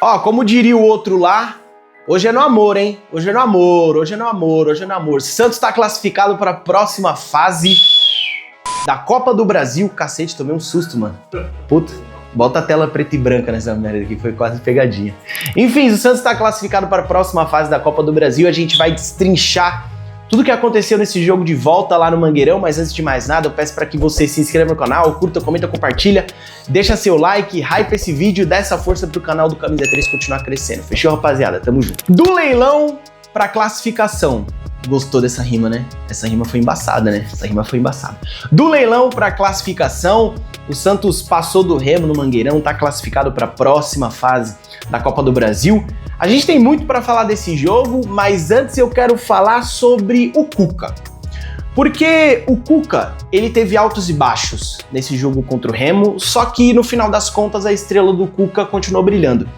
Ó, como diria o outro lá, hoje é no amor, hein? Hoje é no amor, hoje é no amor, hoje é no amor. Santos tá classificado para a próxima fase da Copa do Brasil. Cacete, tomei um susto, mano. Puta, bota a tela preta e branca nessa merda aqui, foi quase pegadinha. Enfim, o Santos tá classificado para a próxima fase da Copa do Brasil. A gente vai destrinchar tudo que aconteceu nesse jogo de volta lá no Mangueirão, mas antes de mais nada, eu peço para que você se inscreva no canal, curta, comenta, compartilha, deixa seu like, hype esse vídeo, dá essa força pro canal do Camisa 3 continuar crescendo. Fechou, rapaziada? Tamo junto. Do leilão pra classificação. Gostou dessa rima, né? Essa rima foi embaçada, né? Essa rima foi embaçada. Do leilão pra classificação, o Santos passou do Remo no Mangueirão, tá classificado para a próxima fase da Copa do Brasil. A gente tem muito para falar desse jogo, mas antes eu quero falar sobre o Cuca. Porque o Cuca, ele teve altos e baixos nesse jogo contra o Remo, só que no final das contas a estrela do Cuca continuou brilhando.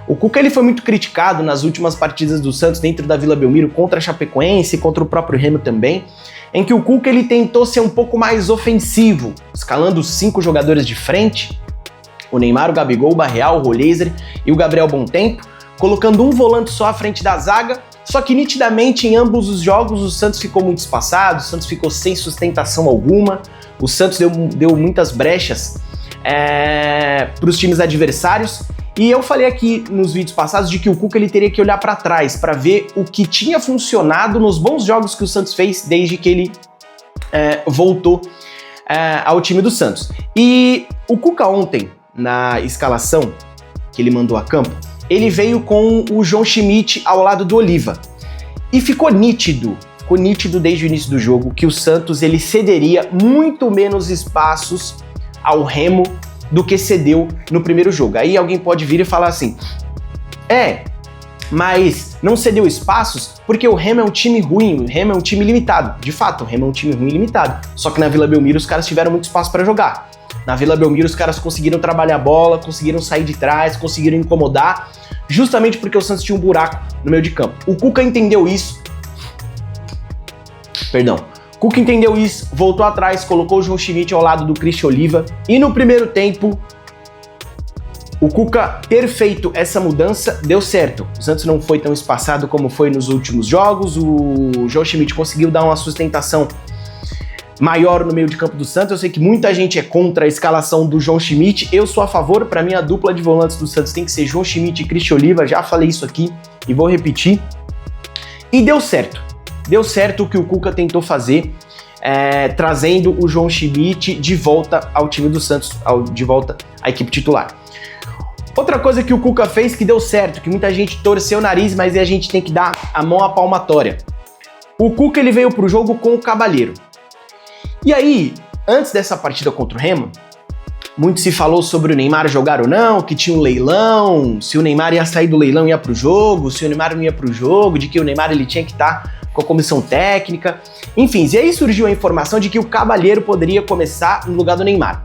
O Cuca ele foi muito criticado nas últimas partidas do Santos dentro da Vila Belmiro contra a Chapecoense, contra o próprio Remo também, em que o Cuca ele tentou ser um pouco mais ofensivo, escalando 5 jogadores de frente, o Neymar, o Gabigol, o Barreal, o Roleiser e o Gabriel Bontempo, colocando um volante só à frente da zaga, só que nitidamente em ambos os jogos o Santos ficou muito espaçado, o Santos ficou sem sustentação alguma, o Santos deu muitas brechas para os times adversários, e eu falei aqui nos vídeos passados de que o Cuca ele teria que olhar para trás para ver o que tinha funcionado nos bons jogos que o Santos fez desde que ele voltou ao time do Santos. E o Cuca ontem, na escalação que ele mandou a campo, ele veio com o João Schmidt ao lado do Oliva. E ficou nítido desde o início do jogo que o Santos ele cederia muito menos espaços ao Remo do que cedeu no primeiro jogo. Aí alguém pode vir e falar assim, mas não cedeu espaços porque o Remo é um time ruim, o Remo é um time limitado. De fato, o Remo é um time ruim e limitado. Só que na Vila Belmiro os caras tiveram muito espaço para jogar. Na Vila Belmiro os caras conseguiram trabalhar a bola, conseguiram sair de trás, conseguiram incomodar, justamente porque o Santos tinha um buraco no meio de campo. O Cuca entendeu isso. Cuca entendeu isso, voltou atrás, colocou o João Schmidt ao lado do Christian Oliva. E no primeiro tempo, o Cuca ter feito essa mudança deu certo. O Santos não foi tão espaçado como foi nos últimos jogos. O João Schmidt conseguiu dar uma sustentação maior no meio de campo do Santos. Eu sei que muita gente é contra a escalação do João Schmidt. Eu sou a favor. Para mim, a dupla de volantes do Santos tem que ser João Schmidt e Christian Oliva. Já falei isso aqui e vou repetir. E deu certo. Deu certo o que o Cuca tentou fazer, trazendo o João Schmidt de volta ao time do Santos, de volta à equipe titular. Outra coisa que o Cuca fez que deu certo, que muita gente torceu o nariz, mas a gente tem que dar a mão à palmatória. O Cuca ele veio pro jogo com o Cabalheiro. E aí, antes dessa partida contra o Remo, muito se falou sobre o Neymar jogar ou não, que tinha um leilão, se o Neymar ia sair do leilão e ia pro jogo, se o Neymar não ia pro jogo, de que o Neymar ele tinha que estar com a comissão técnica, enfim, e aí surgiu a informação de que o Cabalheiro poderia começar no lugar do Neymar.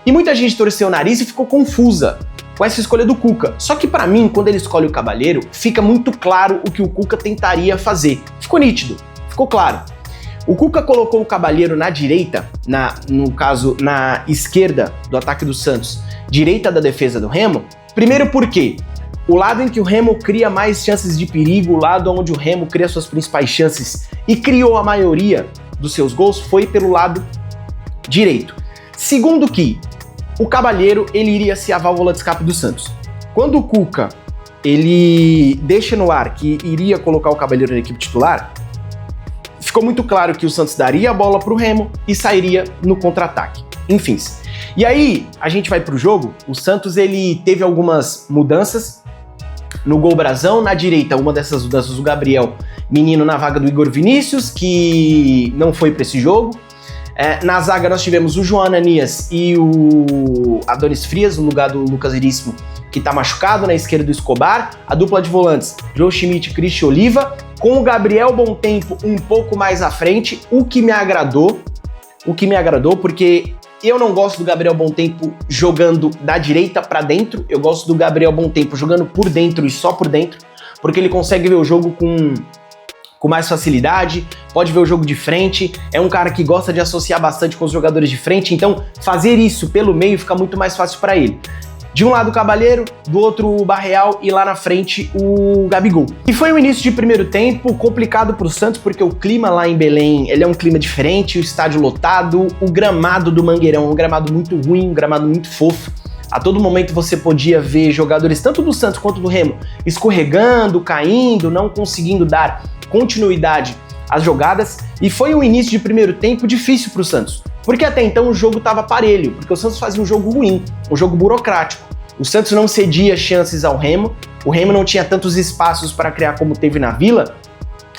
E muita gente torceu o nariz e ficou confusa com essa escolha do Cuca. Só que pra mim, quando ele escolhe o Cabalheiro, fica muito claro o que o Cuca tentaria fazer. Ficou nítido, ficou claro. O Cuca colocou o Cabalheiro na direita, no caso, na esquerda do ataque do Santos, direita da defesa do Remo, primeiro porque o lado em que o Remo cria mais chances de perigo, o lado onde o Remo cria suas principais chances e criou a maioria dos seus gols foi pelo lado direito. Segundo que o Cabalheiro ele iria ser a válvula de escape do Santos. Quando o Cuca ele deixa no ar que iria colocar o Cabalheiro na equipe titular, ficou muito claro que o Santos daria a bola para o Remo e sairia no contra-ataque. Enfim. E aí, a gente vai para o jogo, o Santos ele teve algumas mudanças no gol brasão, na direita uma dessas mudanças o Gabriel Menino na vaga do Igor Vinícius, que não foi para esse jogo. Na zaga nós tivemos o João Ananias e o Adonis Frias, no lugar do Lucas Veríssimo, que tá machucado, na esquerda do Escobar. A dupla de volantes, João Schmidt e Christian Oliva, com o Gabriel Bontempo um pouco mais à frente, o que me agradou, porque eu não gosto do Gabriel Bontempo jogando da direita para dentro, eu gosto do Gabriel Bontempo jogando por dentro e só por dentro, porque ele consegue ver o jogo com mais facilidade, pode ver o jogo de frente, é um cara que gosta de associar bastante com os jogadores de frente, então fazer isso pelo meio fica muito mais fácil para ele. De um lado o Cavaleiro, do outro o Barreal e lá na frente o Gabigol. E foi um início de primeiro tempo complicado para o Santos, porque o clima lá em Belém, ele é um clima diferente, o estádio lotado, o gramado do Mangueirão, um gramado muito ruim, um gramado muito fofo. A todo momento você podia ver jogadores, tanto do Santos quanto do Remo, escorregando, caindo, não conseguindo dar continuidade às jogadas. E foi um início de primeiro tempo difícil para o Santos, porque até então o jogo estava parelho, porque o Santos fazia um jogo ruim, um jogo burocrático. O Santos não cedia chances ao Remo, o Remo não tinha tantos espaços para criar como teve na Vila,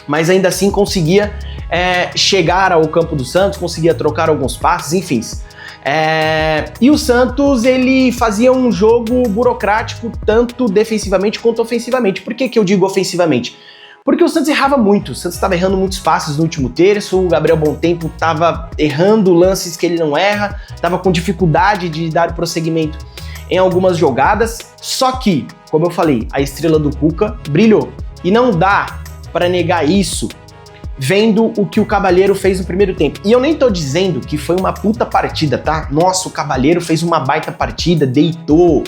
mas ainda assim conseguia chegar ao campo do Santos, conseguia trocar alguns passes, enfim. E o Santos, ele fazia um jogo burocrático tanto defensivamente quanto ofensivamente. Por que eu digo ofensivamente? Porque o Santos errava muito, o Santos estava errando muitos passes no último terço, o Gabriel Bontempo estava errando lances que ele não erra, estava com dificuldade de dar prosseguimento em algumas jogadas, só que, como eu falei, a estrela do Cuca brilhou. E não dá para negar isso vendo o que o Cavaleiro fez no primeiro tempo. E eu nem tô dizendo que foi uma puta partida, tá? Nossa, o Cavaleiro fez uma baita partida, deitou,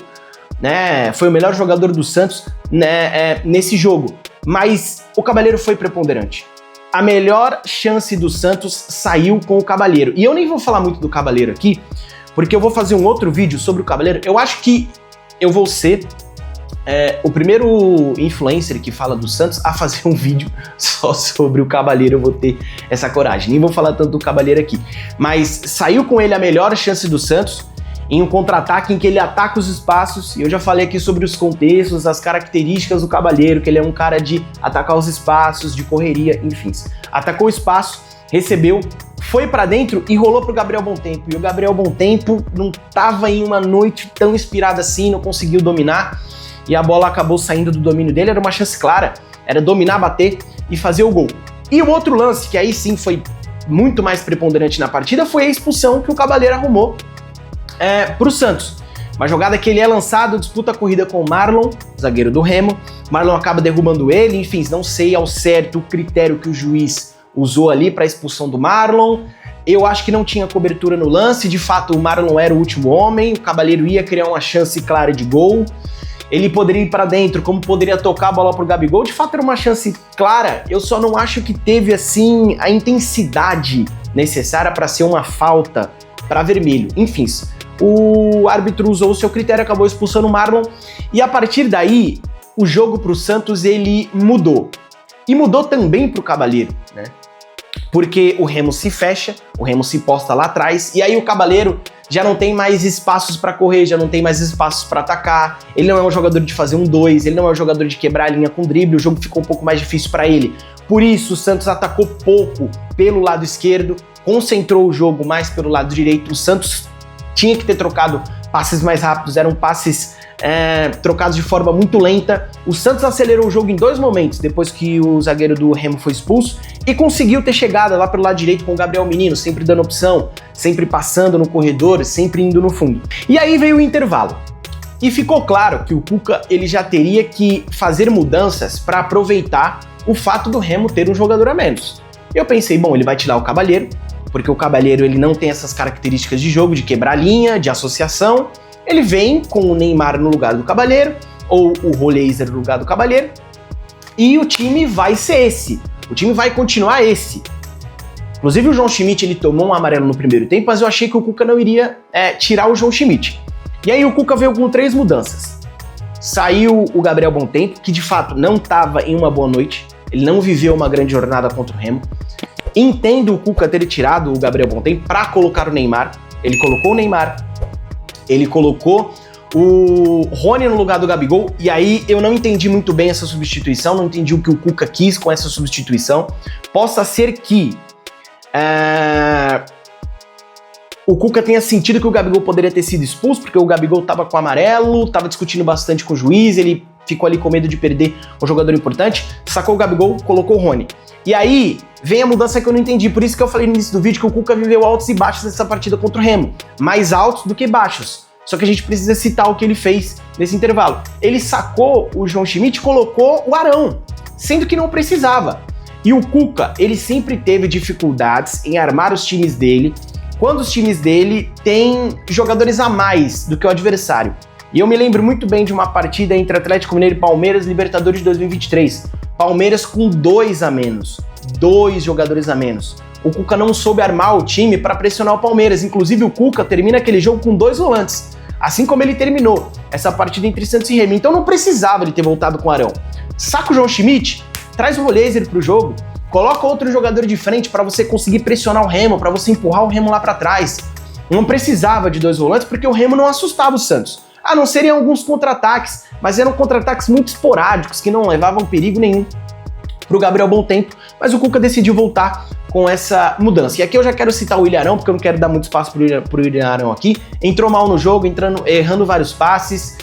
né? Foi o melhor jogador do Santos, né, nesse jogo. Mas o Cavaleiro foi preponderante. A melhor chance do Santos saiu com o Cavaleiro. E eu nem vou falar muito do Cavaleiro aqui, porque eu vou fazer um outro vídeo sobre o Cavaleiro. Eu acho que eu vou ser o primeiro influencer que fala do Santos a fazer um vídeo só sobre o Cavaleiro. Eu vou ter essa coragem. Nem vou falar tanto do Cavaleiro aqui. Mas saiu com ele a melhor chance do Santos em um contra-ataque em que ele ataca os espaços. E eu já falei aqui sobre os contextos, as características do Cavaleiro, que ele é um cara de atacar os espaços, de correria, enfim. Atacou o espaço, recebeu, foi pra dentro e rolou pro Gabriel Bontempo. E o Gabriel Bontempo não tava em uma noite tão inspirada assim, não conseguiu dominar. E a bola acabou saindo do domínio dele, era uma chance clara, era dominar, bater e fazer o gol. E o outro lance, que aí sim foi muito mais preponderante na partida, foi a expulsão que o Cavaleiro arrumou pro Santos. Uma jogada que ele é lançado, disputa a corrida com o Marlon, zagueiro do Remo. Marlon acaba derrubando ele, enfim, não sei ao certo o critério que o juiz usou ali para a expulsão do Marlon. Eu acho que não tinha cobertura no lance, de fato o Marlon era o último homem, o Cavaleiro ia criar uma chance clara de gol. Ele poderia ir para dentro, como poderia tocar a bola pro Gabigol. De fato era uma chance clara, eu só não acho que teve assim a intensidade necessária para ser uma falta para vermelho. Enfim, o árbitro usou o seu critério, acabou expulsando o Marlon, e a partir daí o jogo pro Santos ele mudou. E mudou também pro Cavaleiro, né? Porque o Remo se fecha, o Remo se posta lá atrás, e aí o Cavaleiro já não tem mais espaços para correr, já não tem mais espaços para atacar, ele não é um jogador de fazer um 2, ele não é um jogador de quebrar a linha com drible, o jogo ficou um pouco mais difícil para ele. Por isso o Santos atacou pouco pelo lado esquerdo, concentrou o jogo mais pelo lado direito. O Santos tinha que ter trocado passes mais rápidos, eram passes trocados de forma muito lenta. O Santos acelerou o jogo em 2 momentos, depois que o zagueiro do Remo foi expulso, e conseguiu ter chegada lá pelo lado direito com o Gabriel Menino, sempre dando opção, sempre passando no corredor, sempre indo no fundo. E aí veio o intervalo. E ficou claro que o Cuca ele já teria que fazer mudanças para aproveitar o fato do Remo ter um jogador a menos. Eu pensei, bom, ele vai tirar o Cavaleiro, porque o Cavaleiro ele não tem essas características de jogo, de quebrar linha, de associação. Ele vem com o Neymar no lugar do Cavaleiro, ou o Roleiser no lugar do Cavaleiro, e o time vai ser esse. O time vai continuar esse. Inclusive o João Schmidt ele tomou um amarelo no primeiro tempo, mas eu achei que o Cuca não iria tirar o João Schmidt. E aí o Cuca veio com 3 mudanças. Saiu o Gabriel Bontempo, que de fato não estava em uma boa noite, ele não viveu uma grande jornada contra o Remo. Entendo o Cuca ter tirado o Gabriel Bontempo para colocar o Neymar. Ele colocou o Neymar, ele colocou o Rony no lugar do Gabigol, e aí eu não entendi muito bem essa substituição, não entendi o que o Cuca quis com essa substituição. Possa ser que o Cuca tenha sentido que o Gabigol poderia ter sido expulso, porque o Gabigol estava com amarelo, estava discutindo bastante com o juiz, ele ficou ali com medo de perder um jogador importante, sacou o Gabigol, colocou o Rony. E aí vem a mudança que eu não entendi, por isso que eu falei no início do vídeo que o Cuca viveu altos e baixos nessa partida contra o Remo, mais altos do que baixos. Só que a gente precisa citar o que ele fez nesse intervalo. Ele sacou o João Schmidt e colocou o Arão, sendo que não precisava. E o Cuca, ele sempre teve dificuldades em armar os times dele, quando os times dele têm jogadores a mais do que o adversário. E eu me lembro muito bem de uma partida entre Atlético Mineiro e Palmeiras, Libertadores de 2023. Palmeiras com 2 a menos, 2 jogadores a menos. O Cuca não soube armar o time para pressionar o Palmeiras. Inclusive o Cuca termina aquele jogo com 2 volantes, assim como ele terminou essa partida entre Santos e Remo. Então não precisava de ter voltado com o Arão. Saca o João Schmidt, traz o Roleiser pro jogo, coloca outro jogador de frente para você conseguir pressionar o Remo, para você empurrar o Remo lá para trás. Não precisava de 2 volantes porque o Remo não assustava o Santos. A não ser em alguns contra-ataques, mas eram contra-ataques muito esporádicos, que não levavam perigo nenhum pro Gabriel Bom Tempo, mas o Cuca decidiu voltar com essa mudança. E aqui eu já quero citar o Willian Arão, porque eu não quero dar muito espaço pro Willian Arão aqui. Entrou mal no jogo, errando vários passes,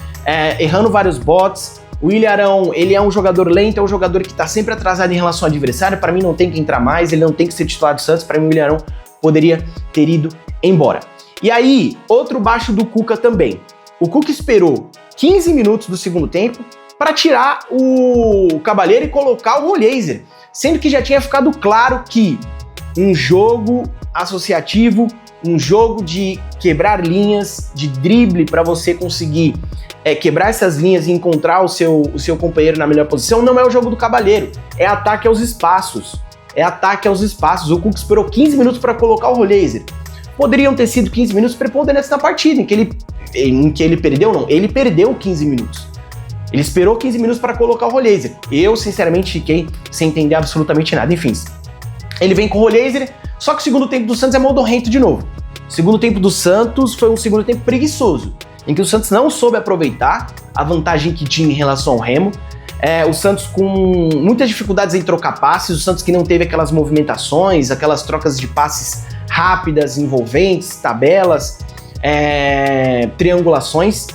errando vários botes. O Willian Arão, ele é um jogador lento, é um jogador que tá sempre atrasado em relação ao adversário. Para mim não tem que entrar mais, ele não tem que ser titular do Santos. Para mim o Willian Arão poderia ter ido embora. E aí, outro baixo do Cuca também. O Cuca esperou 15 minutos do segundo tempo para tirar o Cavaleiro e colocar o Roleiser, sendo que já tinha ficado claro que um jogo associativo, um jogo de quebrar linhas, de drible para você conseguir quebrar essas linhas e encontrar o seu companheiro na melhor posição, não é o jogo do Cavaleiro, é ataque aos espaços. É ataque aos espaços. O Cuca esperou 15 minutos para colocar o Roleiser. Poderiam ter sido 15 minutos preponderantes na partida, em que ele perdeu, não, ele perdeu 15 minutos. Ele esperou 15 minutos para colocar o Roleiser. Eu, sinceramente, fiquei sem entender absolutamente nada. Enfim, ele vem com o Roleiser, só que o segundo tempo do Santos é modorrento de novo. O segundo tempo do Santos foi um segundo tempo preguiçoso, em que o Santos não soube aproveitar a vantagem que tinha em relação ao Remo. O Santos com muitas dificuldades em trocar passes, o Santos que não teve aquelas movimentações, aquelas trocas de passes rápidas, envolventes, tabelas, triangulações.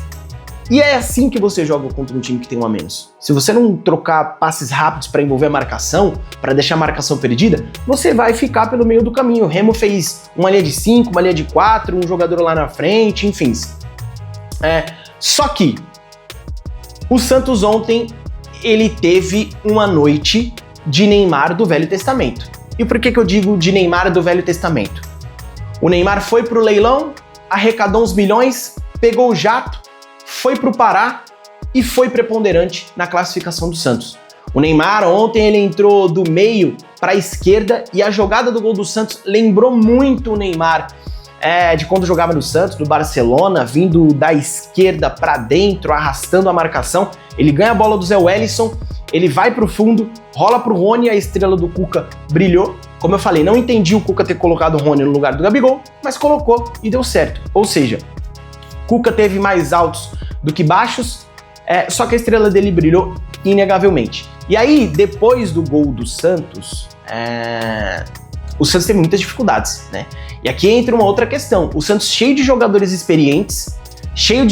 E é assim que você joga contra um time que tem um a menos. Se você não trocar passes rápidos para envolver a marcação, para deixar a marcação perdida, você vai ficar pelo meio do caminho. O Remo fez uma linha de 5, uma linha de 4, um jogador lá na frente, enfim. Só que o Santos ontem, ele teve uma noite de Neymar do Velho Testamento. E por que eu digo de Neymar do Velho Testamento? O Neymar foi pro leilão, arrecadou uns milhões, pegou o jato, foi pro Pará e foi preponderante na classificação do Santos. O Neymar ontem ele entrou do meio para a esquerda e a jogada do gol do Santos lembrou muito o Neymar de quando jogava no Santos, do Barcelona, vindo da esquerda para dentro, arrastando a marcação. Ele ganha a bola do Zé Wellison, ele vai pro fundo, rola pro Rony, a estrela do Cuca brilhou. Como eu falei, não entendi o Cuca ter colocado o Rony no lugar do Gabigol, mas colocou e deu certo. Ou seja, Cuca teve mais altos do que baixos, só que a estrela dele brilhou inegavelmente. E aí, depois do gol do Santos, o Santos teve muitas dificuldades, né? E aqui entra uma outra questão. O Santos cheio de jogadores experientes, cheio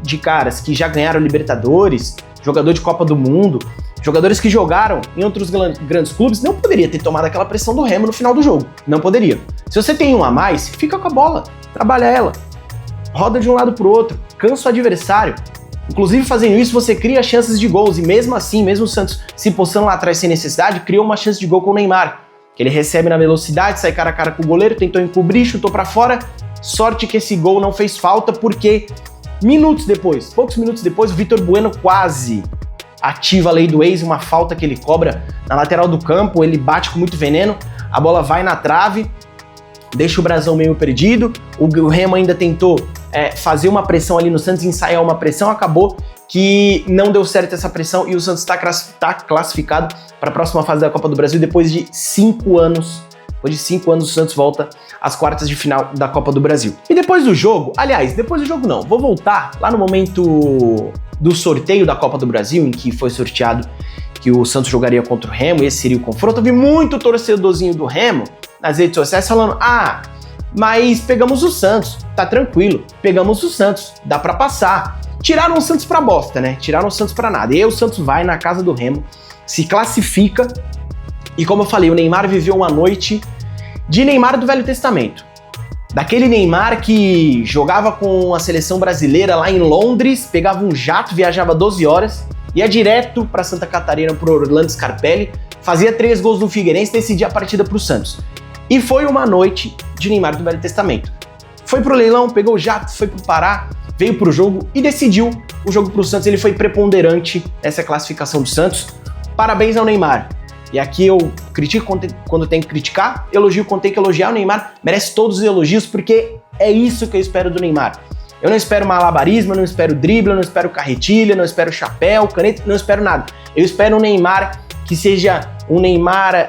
de caras que já ganharam Libertadores, jogador de Copa do Mundo, jogadores que jogaram em outros grandes clubes, não poderia ter tomado aquela pressão do Remo no final do jogo. Não poderia. Se você tem um a mais, fica com a bola, trabalha ela, roda de um lado pro outro, cansa o adversário. Inclusive, fazendo isso, você cria chances de gols. E mesmo assim, mesmo o Santos se postando lá atrás sem necessidade, criou uma chance de gol com o Neymar, que ele recebe na velocidade, sai cara a cara com o goleiro, tentou encobrir, chutou pra fora. Sorte que esse gol não fez falta, porque poucos minutos depois, o Vitor Bueno quase ativa a lei do ex, uma falta que ele cobra na lateral do campo, ele bate com muito veneno, a bola vai na trave, deixa o Brasão meio perdido. O Remo ainda tentou fazer uma pressão ali no Santos, ensaiar uma pressão, acabou que não deu certo essa pressão e o Santos está classificado para a próxima fase da Copa do Brasil depois de 5 anos. Depois de 5 anos o Santos volta às quartas de final da Copa do Brasil. E depois do jogo, depois do jogo não, vou voltar lá no momento do sorteio da Copa do Brasil, em que foi sorteado que o Santos jogaria contra o Remo, e esse seria o confronto. Eu vi muito torcedorzinho do Remo nas redes sociais falando: mas pegamos o Santos, tá tranquilo, pegamos o Santos, dá pra passar. Tiraram o Santos pra bosta, né? Tiraram o Santos pra nada. E aí o Santos vai na casa do Remo, se classifica, e como eu falei, o Neymar viveu uma noite de Neymar do Velho Testamento. Daquele Neymar que jogava com a seleção brasileira lá em Londres, pegava um jato, viajava 12 horas, ia direto pra Santa Catarina pro Orlando Scarpelli, fazia 3 gols no Figueirense e decidia a partida pro Santos. E foi uma noite de Neymar do Velho Testamento. Foi pro leilão, pegou o jato, foi pro Pará, veio pro jogo e decidiu o jogo pro Santos. Ele foi preponderante nessa classificação do Santos. Parabéns ao Neymar. E aqui eu critico quando tem que criticar, elogio quando tem que elogiar. O Neymar merece todos os elogios, porque é isso que eu espero do Neymar. Eu não espero malabarismo, eu não espero drible, eu não espero carretilha, eu não espero chapéu, caneta, não espero nada. Eu espero um Neymar que seja um Neymar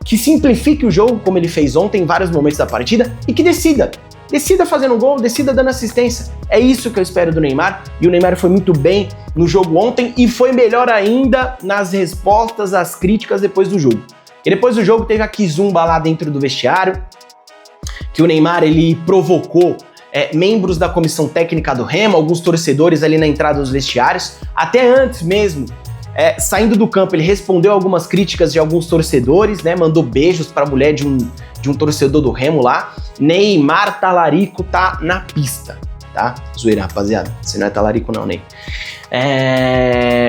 que simplifique o jogo, como ele fez ontem em vários momentos da partida, e que decida. Decida fazendo um gol, decida dando assistência. É isso que eu espero do Neymar, e o Neymar foi muito bem no jogo ontem e foi melhor ainda nas respostas às críticas depois do jogo. E depois do jogo teve a Kizumba lá dentro do vestiário, que o Neymar ele provocou membros da comissão técnica do Remo, alguns torcedores ali na entrada dos vestiários, até antes mesmo. Saindo do campo, ele respondeu algumas críticas de alguns torcedores, né? Mandou beijos pra mulher de um torcedor do Remo lá. Neymar Talarico tá na pista, tá? Zoeira, rapaziada. Você não é talarico não, Ney.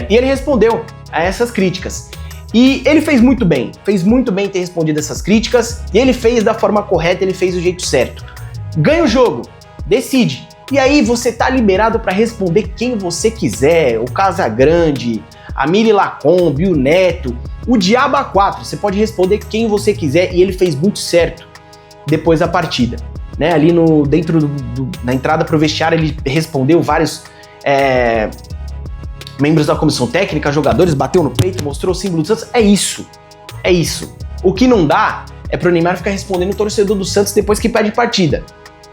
E ele respondeu a essas críticas. E ele fez muito bem ter respondido essas críticas, e ele fez da forma correta, ele fez do jeito certo. Ganha o jogo, decide. E aí você tá liberado para responder quem você quiser, o Casagrande, a Miri Lacombe, o Neto, o Diabo A4, você pode responder quem você quiser, e ele fez muito certo depois da partida, né? Ali na entrada pro vestiário ele respondeu vários membros da comissão técnica, jogadores, bateu no peito, mostrou o símbolo do Santos. É isso. O que não dá é pro Neymar ficar respondendo o torcedor do Santos depois que perde partida.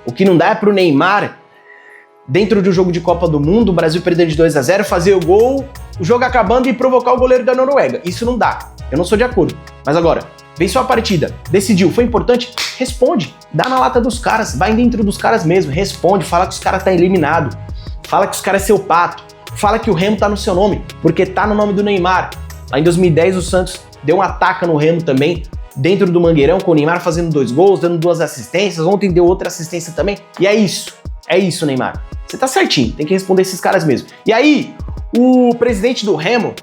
O que não dá é pro Neymar, dentro de um jogo de Copa do Mundo, o Brasil perdendo de 2-0, fazer o gol, o jogo acabando e provocar o goleiro da Noruega. Isso não dá. Eu não sou de acordo. Mas agora, venceu a partida, decidiu, foi importante? Responde. Dá na lata dos caras, vai dentro dos caras mesmo, responde, fala que os caras tá eliminado, fala que os caras é seu pato, fala que o Remo tá no seu nome, porque tá no nome do Neymar. Lá em 2010 o Santos deu um ataque no Remo também, dentro do Mangueirão, com o Neymar fazendo 2 gols, dando 2 assistências, ontem deu outra assistência também. E é isso, Neymar. Você tá certinho, tem que responder esses caras mesmo. E aí, o presidente do Remo,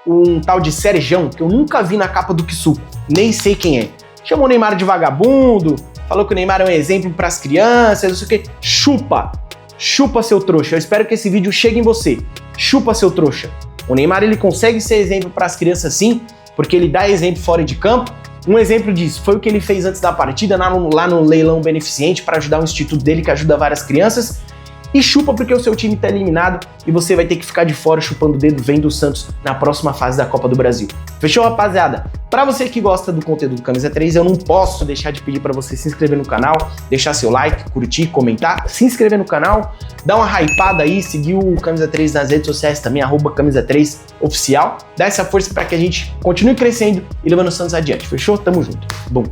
um tal de Serjão, que eu nunca vi na capa do Kisuko, nem sei quem é, chamou o Neymar de vagabundo, falou que o Neymar é um exemplo pras crianças, não sei o que. Chupa seu trouxa. Eu espero que esse vídeo chegue em você. Chupa seu trouxa. O Neymar ele consegue ser exemplo pras crianças sim, porque ele dá exemplo fora de campo. Um exemplo disso foi o que ele fez antes da partida, lá no leilão beneficente para ajudar o instituto dele que ajuda várias crianças. E chupa porque o seu time tá eliminado e você vai ter que ficar de fora chupando o dedo vendo o Santos na próxima fase da Copa do Brasil. Fechou, rapaziada? Pra você que gosta do conteúdo do Camisa 3, eu não posso deixar de pedir pra você se inscrever no canal, deixar seu like, curtir, comentar, se inscrever no canal, dar uma hypada aí, seguir o Camisa 3 nas redes sociais também, @Camisa3Oficial. Dá essa força pra que a gente continue crescendo e levando o Santos adiante. Fechou? Tamo junto. Bom.